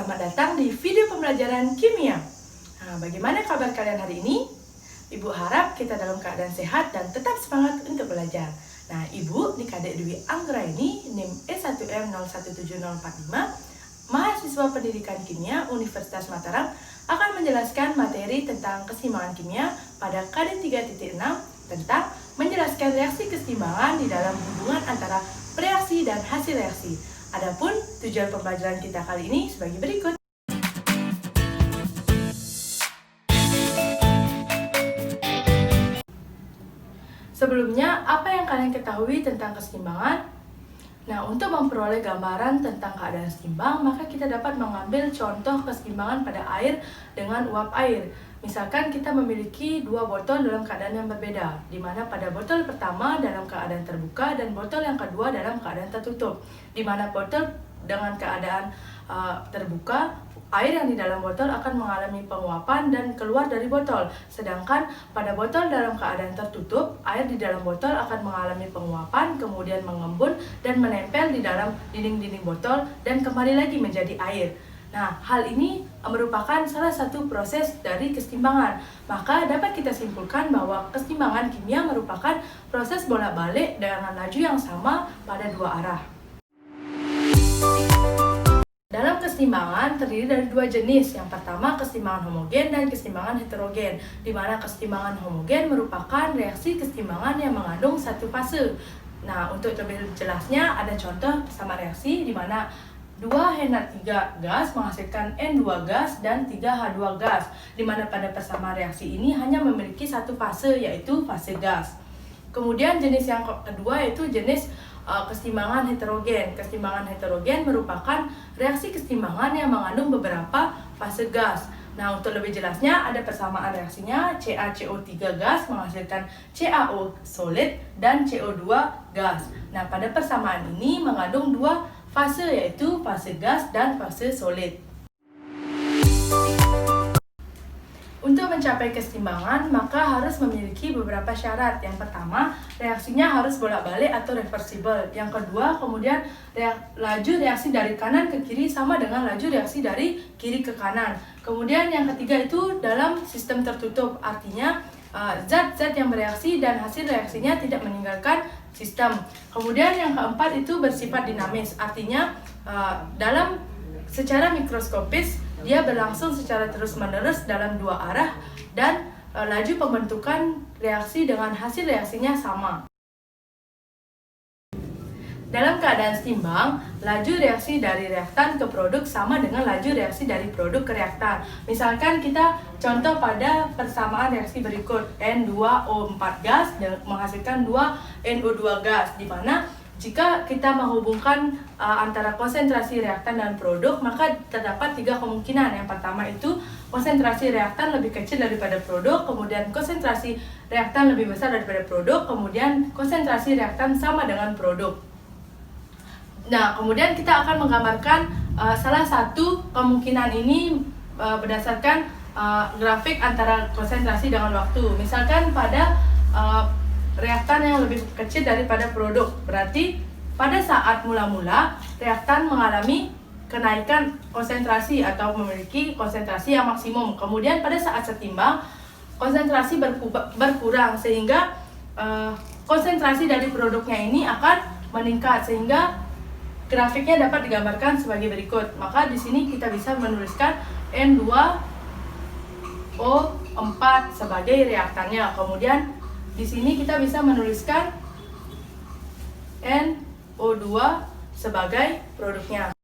selamat datang di video pembelajaran kimia. Nah, bagaimana kabar kalian hari ini? Ibu harap kita dalam keadaan sehat dan tetap semangat untuk belajar. Nah, Ibu, nih Kadek Dwi Anggraini, NIM E1M017045, mahasiswa pendidikan kimia Universitas Mataram, akan menjelaskan materi tentang keseimbangan kimia pada KD 3.6 tentang menjelaskan reaksi keseimbangan di dalam hubungan antara reaksi dan hasil reaksi. Adapun tujuan pembelajaran kita kali ini sebagai berikut. Sebelumnya, apa yang kalian ketahui tentang keseimbangan? Nah, untuk memperoleh gambaran tentang keadaan seimbang, maka kita dapat mengambil contoh keseimbangan pada air dengan uap air. Misalkan kita memiliki dua botol dalam keadaan yang berbeda, di mana pada botol pertama dalam keadaan terbuka dan botol yang kedua dalam keadaan tertutup. Di mana botol dengan keadaan terbuka, air yang di dalam botol akan mengalami penguapan dan keluar dari botol. Sedangkan pada botol dalam keadaan tertutup, air di dalam botol akan mengalami penguapan, kemudian mengembun dan menempel di dalam dinding-dinding botol dan kembali lagi menjadi air. Nah, hal ini merupakan salah satu proses dari keseimbangan. Maka dapat kita simpulkan bahwa keseimbangan kimia merupakan proses bolak-balik dengan laju yang sama pada dua arah. Dalam keseimbangan terdiri dari dua jenis. Yang pertama keseimbangan homogen dan keseimbangan heterogen, di mana keseimbangan homogen merupakan reaksi keseimbangan yang mengandung satu fase. Nah, untuk lebih jelasnya ada contoh sama reaksi di mana 2NH3 gas menghasilkan N2 gas dan 3H2 gas, di mana pada persamaan reaksi ini hanya memiliki satu fase, yaitu fase gas. Kemudian jenis yang kedua yaitu jenis keseimbangan heterogen. Keseimbangan heterogen merupakan reaksi keseimbangan yang mengandung beberapa fase gas. Nah, untuk lebih jelasnya ada persamaan reaksinya. CaCO3 gas menghasilkan CaO solid dan CO2 gas. Nah, pada persamaan ini mengandung dua fase, yaitu fase gas dan fase solid. Untuk mencapai keseimbangan, maka harus memiliki beberapa syarat. Yang pertama, reaksinya harus bolak-balik atau reversible. Yang kedua, kemudian laju reaksi dari kanan ke kiri sama dengan laju reaksi dari kiri ke kanan. Kemudian yang ketiga itu dalam sistem tertutup, artinya zat-zat yang bereaksi dan hasil reaksinya tidak meninggalkan sistem. Kemudian yang keempat itu bersifat dinamis, artinya dalam secara mikroskopis dia berlangsung secara terus-menerus dalam dua arah dan laju pembentukan reaksi dengan hasil reaksinya sama. Dalam keadaan seimbang, laju reaksi dari reaktan ke produk sama dengan laju reaksi dari produk ke reaktan. Misalkan kita contoh pada persamaan reaksi berikut, N2O4 gas menghasilkan 2NO2 gas, di mana jika kita menghubungkan antara konsentrasi reaktan dan produk, maka terdapat tiga kemungkinan. Yang pertama itu konsentrasi reaktan lebih kecil daripada produk, kemudian konsentrasi reaktan lebih besar daripada produk, kemudian konsentrasi reaktan sama dengan produk. Nah, kemudian kita akan menggambarkan salah satu kemungkinan ini berdasarkan grafik antara konsentrasi dengan waktu. Misalkan pada reaktan yang lebih kecil daripada produk, berarti pada saat mula-mula reaktan mengalami kenaikan konsentrasi atau memiliki konsentrasi yang maksimum. Kemudian pada saat setimbang, konsentrasi berkurang sehingga konsentrasi dari produknya ini akan meningkat, sehingga grafiknya dapat digambarkan sebagai berikut. Maka di sini kita bisa menuliskan N2O4 sebagai reaktannya. Kemudian di sini kita bisa menuliskan NO2 sebagai produknya.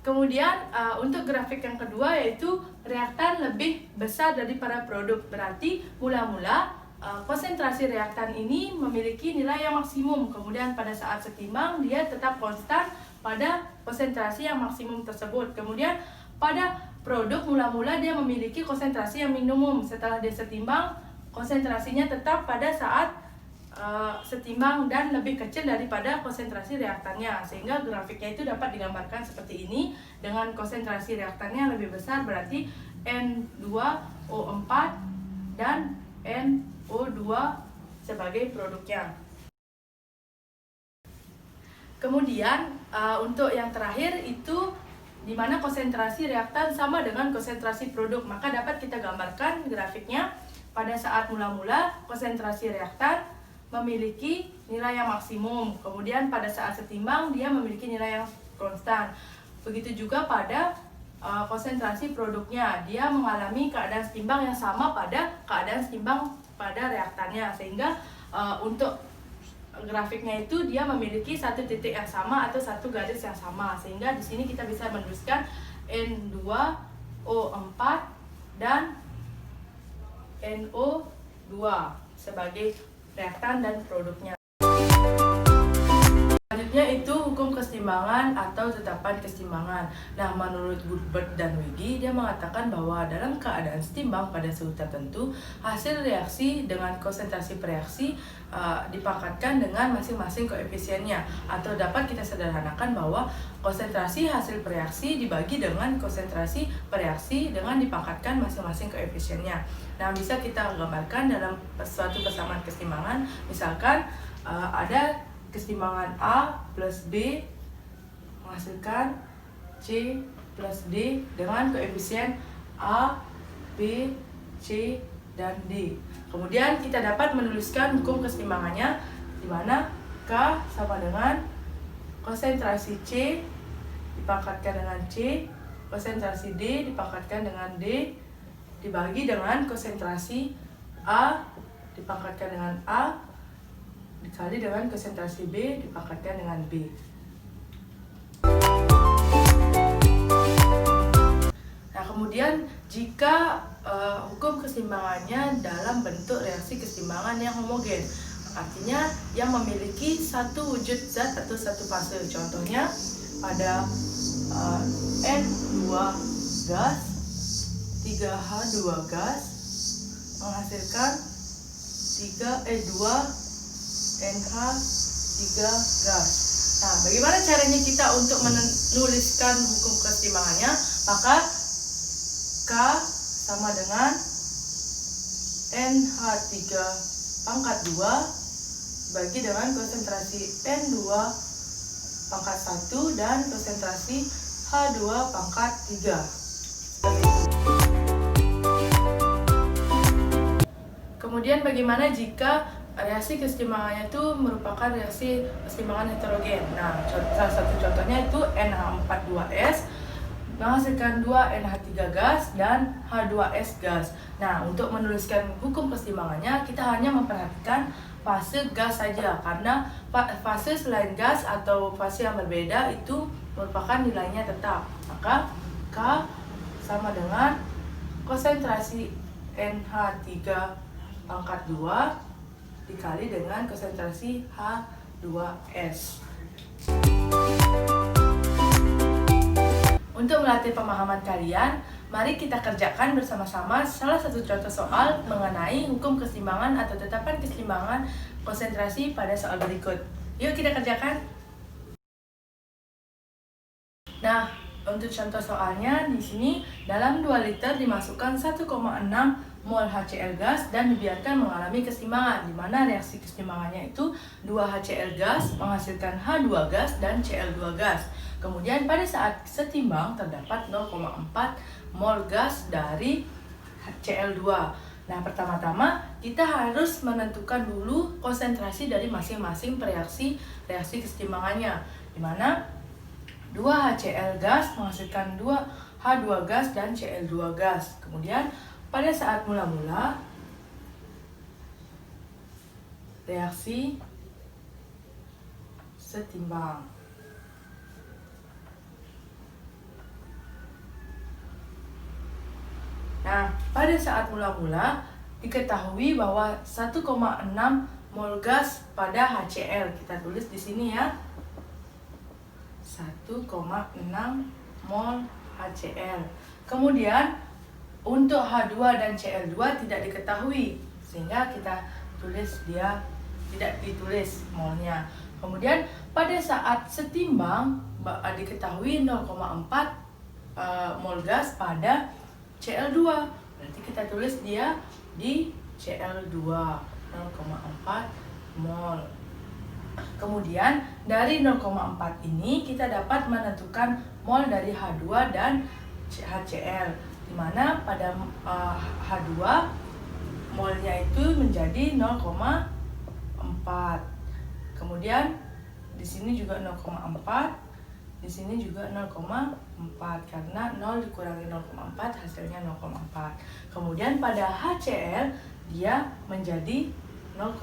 Kemudian untuk grafik yang kedua yaitu reaktan lebih besar daripada produk. Berarti mula-mula konsentrasi reaktan ini memiliki nilai yang maksimum. Kemudian pada saat setimbang dia tetap konstan pada konsentrasi yang maksimum tersebut. Kemudian pada produk mula-mula dia memiliki konsentrasi yang minimum. Setelah dia setimbang, konsentrasinya tetap pada saat setimbang dan lebih kecil daripada konsentrasi reaktannya, sehingga grafiknya itu dapat digambarkan seperti ini. Dengan konsentrasi reaktannya lebih besar berarti N2O4 dan NO2 sebagai produknya. Kemudian untuk yang terakhir itu di mana konsentrasi reaktan sama dengan konsentrasi produk. Maka dapat kita gambarkan grafiknya. Pada saat mula-mula konsentrasi reaktan memiliki nilai yang maksimum, kemudian pada saat setimbang dia memiliki nilai yang konstan. Begitu juga pada konsentrasi produknya, dia mengalami keadaan setimbang yang sama pada keadaan setimbang pada reaktannya, sehingga untuk grafiknya itu dia memiliki satu titik yang sama atau satu garis yang sama, sehingga di sini kita bisa menuliskan N2O4 dan NO2 sebagai reaktan dan produknya. Selanjutnya itu hukum kesetimbangan atau tetapan kesetimbangan. Nah, menurut Goodbert dan Wiggy, dia mengatakan bahwa dalam keadaan setimbang pada suhu tertentu, hasil reaksi dengan konsentrasi pereaksi dipangkatkan dengan masing-masing koefisiennya, atau dapat kita sederhanakan bahwa konsentrasi hasil pereaksi dibagi dengan konsentrasi pereaksi dengan dipangkatkan masing-masing koefisiennya. Nah, bisa kita gambarkan dalam suatu persamaan kesetimbangan. Misalkan ada kesetimbangan A plus B menghasilkan C plus D dengan koefisien A, B, C, dan D. Kemudian kita dapat menuliskan hukum kesetimbangannya, di mana K sama dengan konsentrasi C dipangkatkan dengan C, konsentrasi D dipangkatkan dengan D, dibagi dengan konsentrasi A dipangkatkan dengan A, dikali dengan konsentrasi B dipangkatkan dengan B. Nah, kemudian jika hukum kesetimbangannya dalam bentuk reaksi kesetimbangan yang homogen, artinya yang memiliki satu wujud zat atau satu fase. Contohnya pada N2 gas, 3H2 gas menghasilkan 2 NH3 gas. Nah, bagaimana caranya kita untuk menuliskan hukum kesetimbangannya? Maka K sama dengan NH3 pangkat 2 bagi dengan konsentrasi N2 pangkat 1 dan konsentrasi H2 pangkat 3. Kemudian bagaimana jika reaksi kesetimbangannya itu merupakan reaksi kesetimbangan heterogen? Nah, salah satu contohnya itu NH42S menghasilkan 2 NH3 gas dan H2S gas. Nah, untuk menuliskan hukum kesetimbangannya, kita hanya memperhatikan fase gas saja, karena fase selain gas atau fase yang berbeda itu merupakan nilainya tetap. Maka K sama dengan konsentrasi NH3 pangkat 2 dikali dengan konsentrasi H2S. Untuk melatih pemahaman kalian, mari kita kerjakan bersama-sama salah satu contoh soal mengenai hukum kesetimbangan atau tetapan kesetimbangan konsentrasi pada soal berikut. Yuk kita kerjakan. Nah, untuk contoh soalnya di sini dalam 2 liter dimasukkan 1,6 mol HCl gas dan dibiarkan mengalami kesetimbangan, di mana reaksi kesetimbangannya itu 2 HCl gas menghasilkan H2 gas dan Cl2 gas. Kemudian pada saat setimbang terdapat 0,4 mol gas dari Cl2. Nah, pertama-tama kita harus menentukan dulu konsentrasi dari masing-masing reaksi kesetimbangannya, di mana 2 HCl gas menghasilkan 2 H2 gas dan Cl2 gas. Kemudian pada saat mula-mula reaksi setimbang. Nah, pada saat mula-mula diketahui bahwa 1,6 mol gas pada HCl. Kita tulis di sini ya. 1,6 mol HCl. Kemudian untuk H2 dan Cl2 tidak diketahui, sehingga kita tulis dia tidak ditulis molnya. Kemudian pada saat setimbang diketahui 0,4 mol gas pada Cl2. Berarti kita tulis dia di Cl2 0,4 mol. Kemudian Kemudian dari 0,4 ini kita dapat menentukan mol dari H2 dan HCl, di mana pada H2 molnya itu menjadi 0,4. Kemudian di sini juga 0,4, di sini juga 0,4 karena 0 dikurangi 0,4 hasilnya 0,4. Kemudian pada HCl dia menjadi 0,8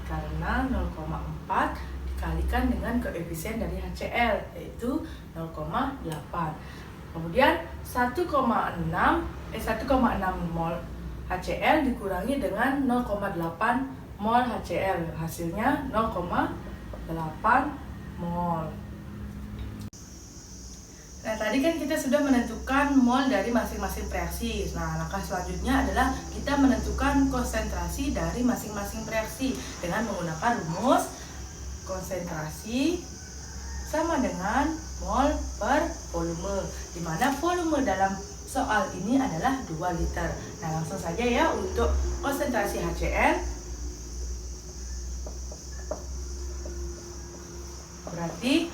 karena 0,4 dikalikan dengan koefisien dari HCl yaitu 0,8. Kemudian 1,6 mol HCl dikurangi dengan 0,8 mol HCl, hasilnya 0,8 mol. Nah, tadi kan kita sudah menentukan mol dari masing-masing reaksi. Nah, langkah selanjutnya adalah kita menentukan konsentrasi dari masing-masing reaksi dengan menggunakan rumus konsentrasi sama dengan mol per volume, di mana volume dalam soal ini adalah 2 liter. Nah, langsung saja ya untuk konsentrasi HCl. Berarti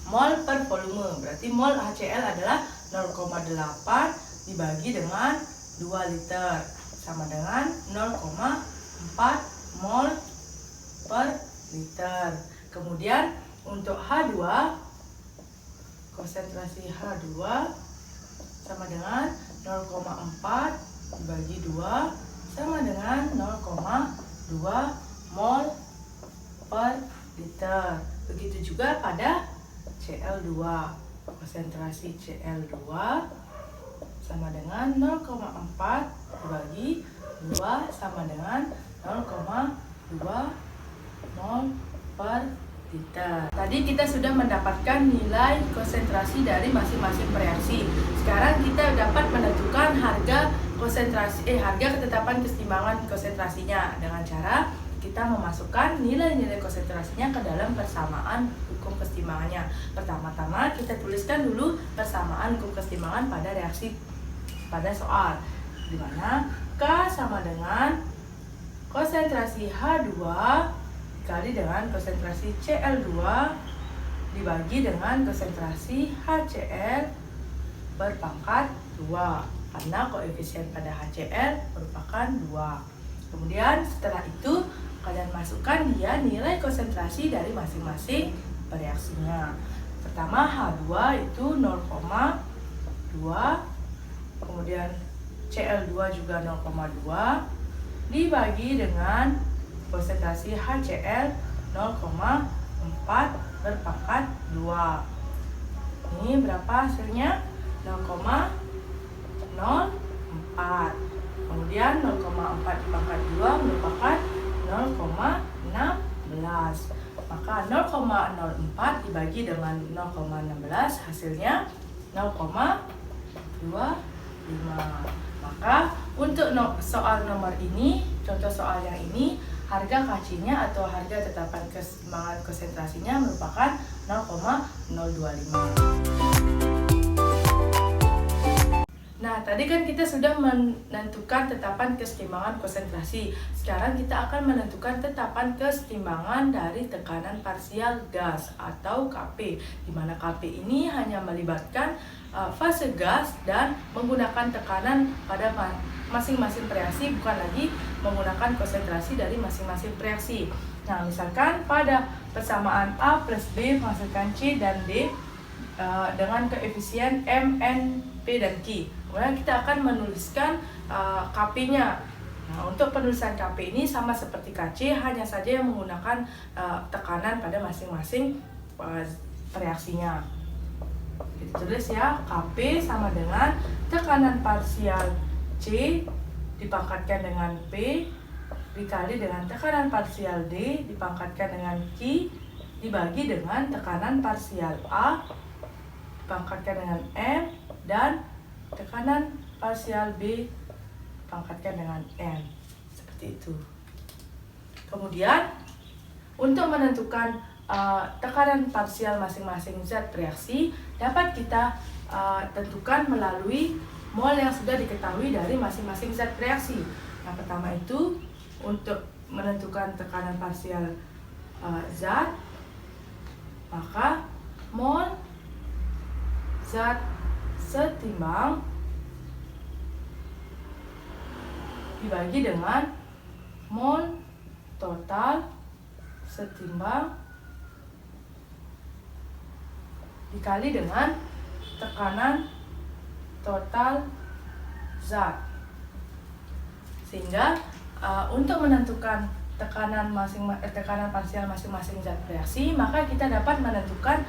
mol per volume, berarti mol HCl adalah 0,8 dibagi dengan 2 liter sama dengan 0,4 mol per liter. Kemudian untuk H2, konsentrasi H2 sama dengan 0,4 dibagi 2 sama dengan 0,2 mol per liter. Begitu juga pada Cl2, konsentrasi Cl2 sama dengan 0,4 dibagi 2 sama dengan 0,2 mol per liter. Tadi kita sudah mendapatkan nilai konsentrasi dari masing-masing reaksi. Sekarang kita dapat menentukan harga ketetapan keseimbangan konsentrasinya dengan cara kita memasukkan nilai-nilai konsentrasinya ke dalam persamaan hukum keseimbangannya. Pertama-tama kita tuliskan dulu persamaan hukum keseimbangan pada reaksi pada soal, di mana K sama dengan konsentrasi H2 dikali dengan konsentrasi Cl2 dibagi dengan konsentrasi HCl berpangkat 2, karena koefisien pada HCl merupakan 2. Kemudian setelah itu kalian masukkan dia nilai konsentrasi dari masing-masing reaksinya. Pertama H2 itu 0,2, kemudian Cl2 juga 0,2 dibagi dengan konsentrasi HCl 0,4 berpangkat 2. Ini berapa hasilnya? 0,04. Kemudian 0,4 dipangkat 2 merupakan 0,16. Maka 0,04 dibagi dengan 0,16 hasilnya 0,25. Maka untuk soal nomor ini, contoh soal yang ini, harga KC-nya atau harga tetapan keseimbangan konsentrasinya merupakan 0,025. Nah, tadi kan kita sudah menentukan tetapan keseimbangan konsentrasi. Sekarang kita akan menentukan tetapan keseimbangan dari tekanan parsial gas atau Kp, di mana Kp ini hanya melibatkan fase gas dan menggunakan tekanan pada masing-masing reaksi, bukan lagi menggunakan konsentrasi dari masing-masing reaksi. Nah, misalkan pada persamaan A plus B menghasilkan C dan D dengan koefisien M, N, P, dan Q. Kemudian kita akan menuliskan Kp-nya. Nah, untuk penulisan Kp ini sama seperti Kc, hanya saja yang menggunakan tekanan pada masing-masing reaksinya. Kita tulis ya, Kp sama dengan tekanan parsial C dipangkatkan dengan P dikali dengan tekanan parsial D dipangkatkan dengan Q dibagi dengan tekanan parsial A dipangkatkan dengan M dan tekanan parsial B dipangkatkan dengan N. Seperti itu. Kemudian untuk menentukan tekanan parsial masing-masing zat reaksi dapat kita tentukan melalui mol yang sudah diketahui dari masing-masing zat reaksi. Yang pertama itu untuk menentukan tekanan parsial zat, maka mol zat setimbang dibagi dengan mol total setimbang dikali dengan tekanan total zat. Sehingga untuk menentukan tekanan parsial masing-masing zat reaksi, maka kita dapat menentukan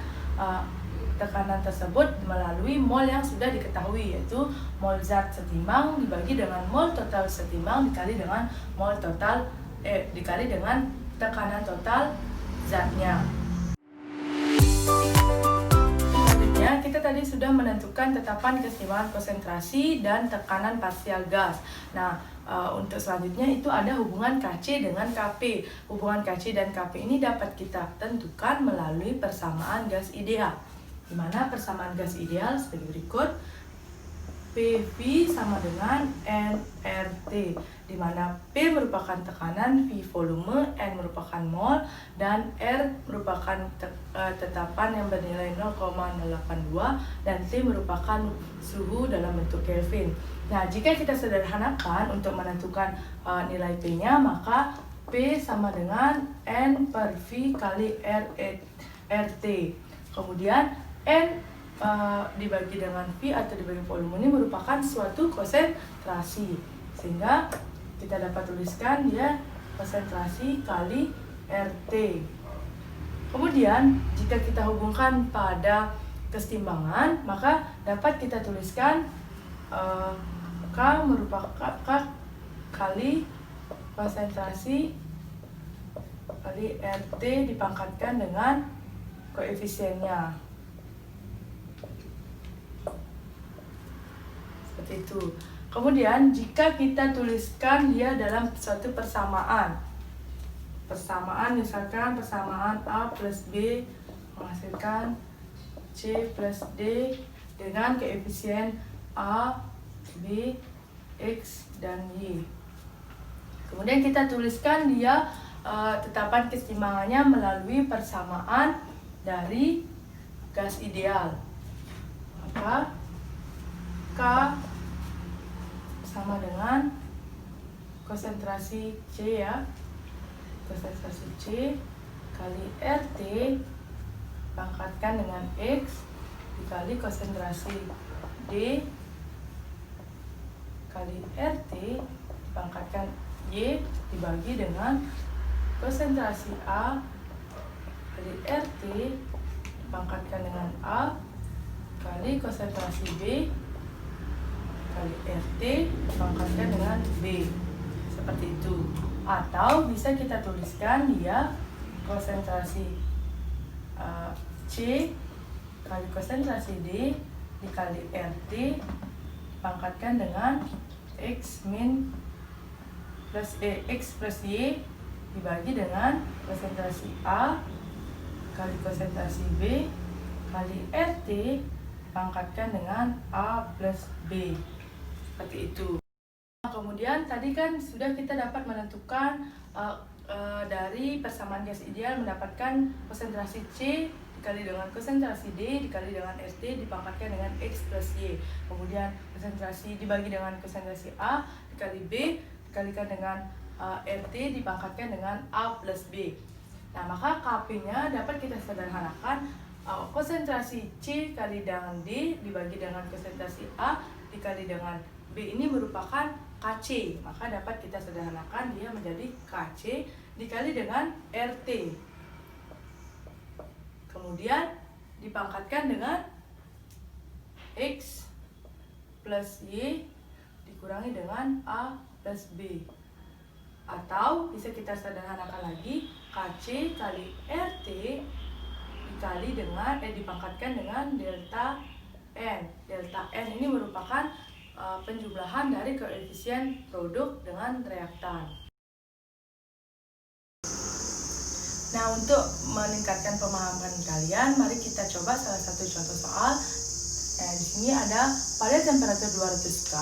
tekanan tersebut melalui mol yang sudah diketahui, yaitu mol zat setimbang dibagi dengan mol total setimbang dikali dengan dikali dengan tekanan total zatnya. Selanjutnya, kita tadi sudah menentukan tetapan keseimbangan konsentrasi dan tekanan parsial gas. Nah, untuk selanjutnya itu ada hubungan Kc dengan Kp. Hubungan Kc dan Kp ini dapat kita tentukan melalui persamaan gas ideal. Di mana persamaan gas ideal sebagai berikut. PV sama dengan nRT, di mana P merupakan tekanan, V volume, N merupakan mol, dan R merupakan tetapan yang bernilai 0,082, dan T merupakan suhu dalam bentuk Kelvin. Nah, jika kita sederhanakan untuk menentukan nilai P-nya, maka P sama dengan N per V kali RT. Kemudian N dibagi dengan V atau dibagi volume ini merupakan suatu konsentrasi, sehingga kita dapat tuliskan dia konsentrasi kali RT. Kemudian jika kita hubungkan pada keseimbangan, maka dapat kita tuliskan K merupakan K kali konsentrasi kali RT dipangkatkan dengan koefisiennya. Seperti itu. Kemudian jika kita tuliskan dia dalam suatu persamaan, misalkan persamaan A plus B menghasilkan C plus D dengan koefisien A, B, X, dan Y. Kemudian kita tuliskan dia tetapan keseimbangannya melalui persamaan dari gas ideal. Maka K sama dengan konsentrasi C ya, konsentrasi C kali RT pangkatkan dengan X dikali konsentrasi D kali RT pangkatkan Y dibagi dengan konsentrasi A kali RT pangkatkan dengan A kali konsentrasi B kali RT pangkatkan dengan B. Seperti itu. Atau bisa kita tuliskan dia konsentrasi C kali konsentrasi D dikali RT pangkatkan dengan X min plus X plus Y dibagi dengan konsentrasi A kali konsentrasi B kali RT pangkatkan dengan A plus B. Seperti itu. Kemudian tadi kan sudah kita dapat menentukan dari persamaan gas ideal mendapatkan konsentrasi C dikali dengan konsentrasi D dikali dengan RT dipangkatkan dengan X plus Y. Kemudian konsentrasi dibagi dengan konsentrasi A dikali B dikalikan dengan RT dipangkatkan dengan A plus B. Nah, maka Kp-nya dapat kita sederhanakan, konsentrasi C kali dengan D dibagi dengan konsentrasi A dikali dengan B ini merupakan Kc. Maka dapat kita sederhanakan dia menjadi Kc dikali dengan RT. Kemudian dipangkatkan dengan X plus Y dikurangi dengan A plus B. Atau bisa kita sederhanakan lagi, Kc kali RT dikali dengan dipangkatkan dengan delta N. Delta N ini merupakan penjumlahan dari koefisien produk dengan reaktan. Nah, untuk meningkatkan pemahaman kalian, mari kita coba salah satu contoh soal. Di sini ada pada temperatur 200 K,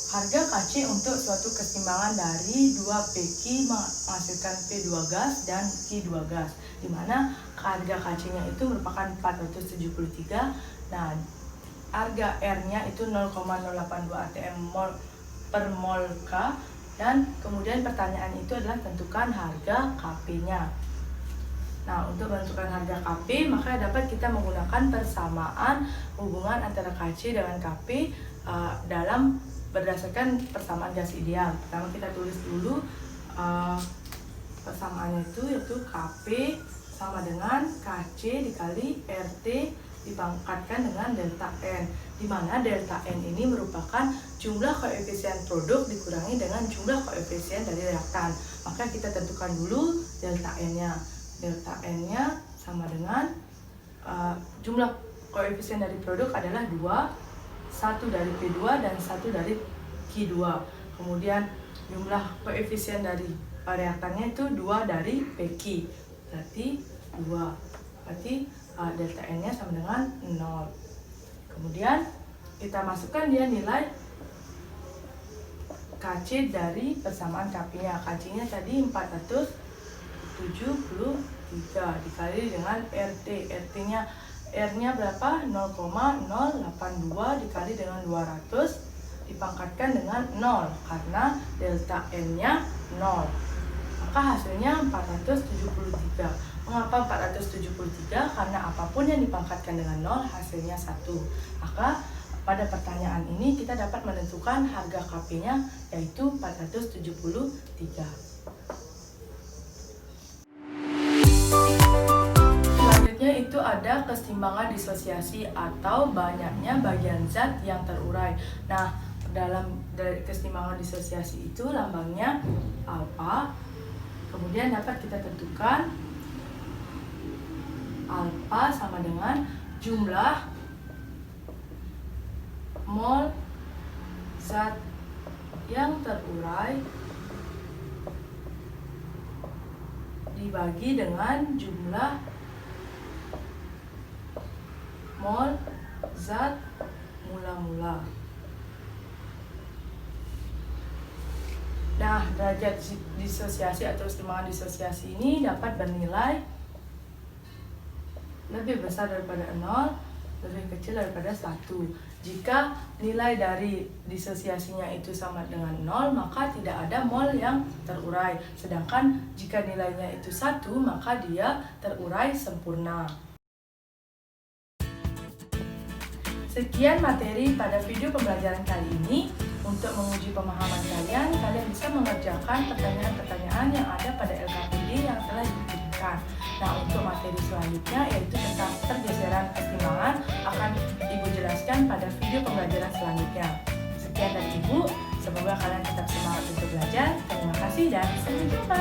Harga KC untuk suatu keseimbangan dari 2 PQ menghasilkan P2 gas dan Q2 gas, di mana harga KC-nya itu merupakan 473. Nah, harga R-nya itu 0,082 atm mol per mol K, dan kemudian pertanyaan itu adalah tentukan harga Kp-nya. Nah, untuk menentukan harga Kp, maka dapat kita menggunakan persamaan hubungan antara KC dengan Kp dalam berdasarkan persamaan gas ideal. Pertama kita tulis dulu persamaannya itu, yaitu Kp sama dengan Kc dikali RT dipangkatkan dengan delta N, di mana delta N ini merupakan jumlah koefisien produk dikurangi dengan jumlah koefisien dari reaktan. Maka kita tentukan dulu delta N-nya. Delta N-nya sama dengan jumlah koefisien dari produk adalah 2, 1 dari P2 dan 1 dari Q2. Kemudian jumlah koefisien dari reaktannya itu 2 dari PQ, berarti 2. Berarti delta N-nya sama dengan 0. Kemudian kita masukkan dia nilai KC dari persamaan Kp-nya. KC-nya tadi 473 dikali dengan RT. RT-nya R-nya berapa? 0,082 dikali dengan 200 dipangkatkan dengan 0 karena delta N-nya 0. Maka hasilnya 473. Mengapa 473? Karena apapun yang dipangkatkan dengan 0 hasilnya 1. Maka pada pertanyaan ini kita dapat menentukan harga Kp-nya yaitu 473. Itu ada keseimbangan disosiasi atau banyaknya bagian zat yang terurai. Nah, dari keseimbangan disosiasi itu lambangnya alfa. Kemudian dapat kita tentukan alfa sama dengan jumlah mol zat yang terurai dibagi dengan jumlah mol zat mula-mula. Nah, derajat disosiasi atau keseimbangan disosiasi ini dapat bernilai lebih besar daripada 0, lebih kecil daripada 1. Jika nilai dari disosiasinya itu sama dengan 0, maka tidak ada mol yang terurai. Sedangkan jika nilainya itu 1, maka dia terurai sempurna. Sekian materi pada video pembelajaran kali ini. Untuk menguji pemahaman kalian bisa mengerjakan pertanyaan-pertanyaan yang ada pada LKPD yang telah diberikan. Nah, untuk materi selanjutnya yaitu tentang pergeseran keseimbangan akan Ibu jelaskan pada video pembelajaran selanjutnya. Sekian dari Ibu, semoga kalian tetap semangat untuk belajar. Terima kasih dan sampai jumpa.